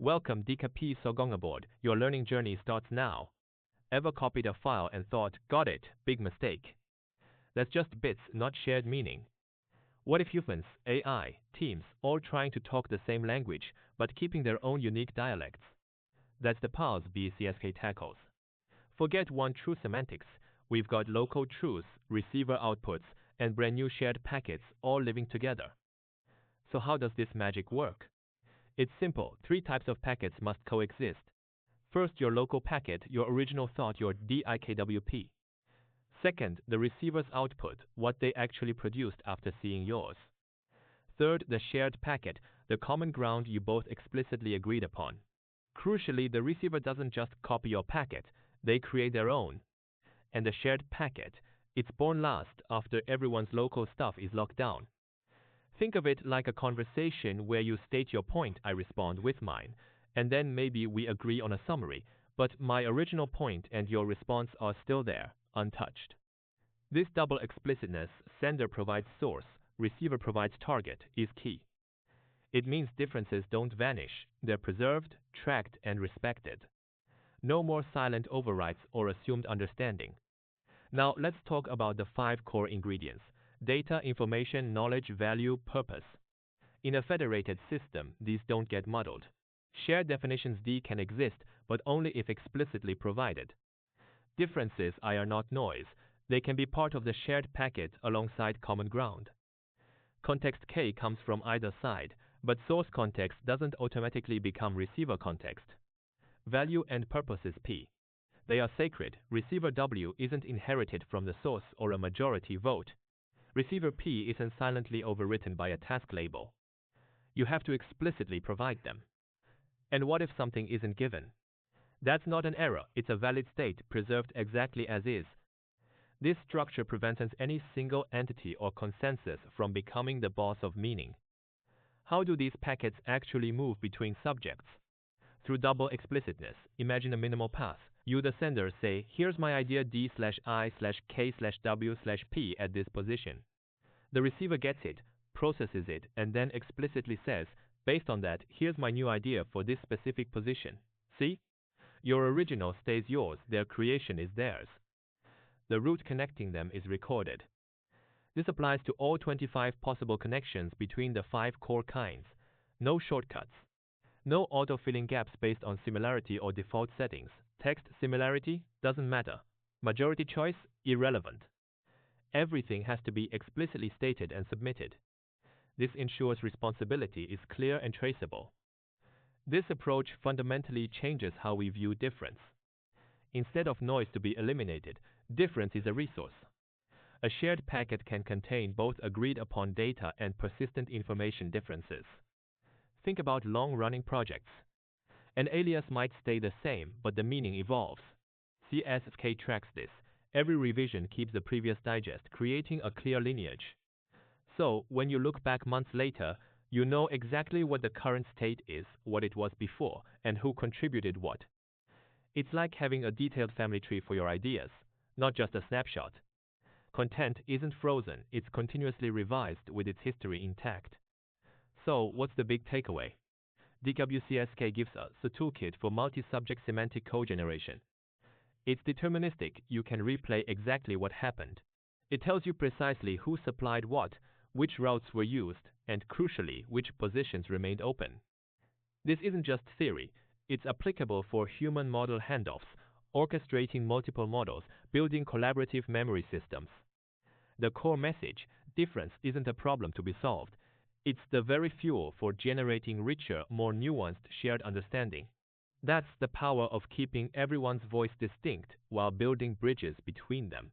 Welcome DIKWP Sogong aboard. Your learning journey starts now. Ever copied a file and thought, got it, big mistake? That's just bits, not shared meaning. What if humans, AI, teams, all trying to talk the same language, but keeping their own unique dialects? That's the pulse BCSK tackles. Forget one true semantics. We've got local truths, receiver outputs, and brand new shared packets all living together. So how does this magic work? It's simple. 3 types of packets must coexist. First, your local packet, your original thought, your DIKWP. Second, the receiver's output, what they actually produced after seeing yours. Third, the shared packet, the common ground you both explicitly agreed upon. Crucially, the receiver doesn't just copy your packet, they create their own. And the shared packet, it's born last after everyone's local stuff is locked down. Think of it like a conversation where you state your point, I respond with mine, and then maybe we agree on a summary, but my original point and your response are still there, untouched. This double explicitness, sender provides source, receiver provides target, is key. It means differences don't vanish, they're preserved, tracked, and respected. No more silent overrides or assumed understanding. Now let's talk about the 5 core ingredients: data, information, knowledge, value, purpose. In a federated system, these don't get muddled. Shared definitions D can exist, but only if explicitly provided. Differences I are not noise. They can be part of the shared packet alongside common ground. Context K comes from either side, but source context doesn't automatically become receiver context. Value and purpose is P. They are sacred. Receiver W isn't inherited from the source or a majority vote. Receiver P isn't silently overwritten by a task label. You have to explicitly provide them. And what if something isn't given? That's not an error, it's a valid state preserved exactly as is. This structure prevents any single entity or consensus from becoming the boss of meaning. How do these packets actually move between subjects? Through double explicitness. Imagine a minimal path. You, the sender, say, here's my idea D/I/K/W/P at this position. The receiver gets it, processes it, and then explicitly says, based on that, here's my new idea for this specific position. See? Your original stays yours, their creation is theirs. The route connecting them is recorded. This applies to all 25 possible connections between the 5 core kinds. No shortcuts. No auto-filling gaps based on similarity or default settings. Text similarity doesn't matter. Majority choice irrelevant. Everything has to be explicitly stated and submitted. This ensures responsibility is clear and traceable. This approach fundamentally changes how we view difference. Instead of noise to be eliminated, difference is a resource. A shared packet can contain both agreed-upon data and persistent information differences. Think about long-running projects. An alias might stay the same, but the meaning evolves. CSK tracks this. Every revision keeps the previous digest, creating a clear lineage. So, when you look back months later, you know exactly what the current state is, what it was before, and who contributed what. It's like having a detailed family tree for your ideas, not just a snapshot. Content isn't frozen, it's continuously revised with its history intact. So, what's the big takeaway? DIKWP gives us a toolkit for multi-subject semantic code generation. It's deterministic, you can replay exactly what happened. It tells you precisely who supplied what, which routes were used, and crucially, which positions remained open. This isn't just theory, it's applicable for human model handoffs, orchestrating multiple models, building collaborative memory systems. The core message, difference isn't a problem to be solved. It's the very fuel for generating richer, more nuanced shared understanding. That's the power of keeping everyone's voice distinct while building bridges between them.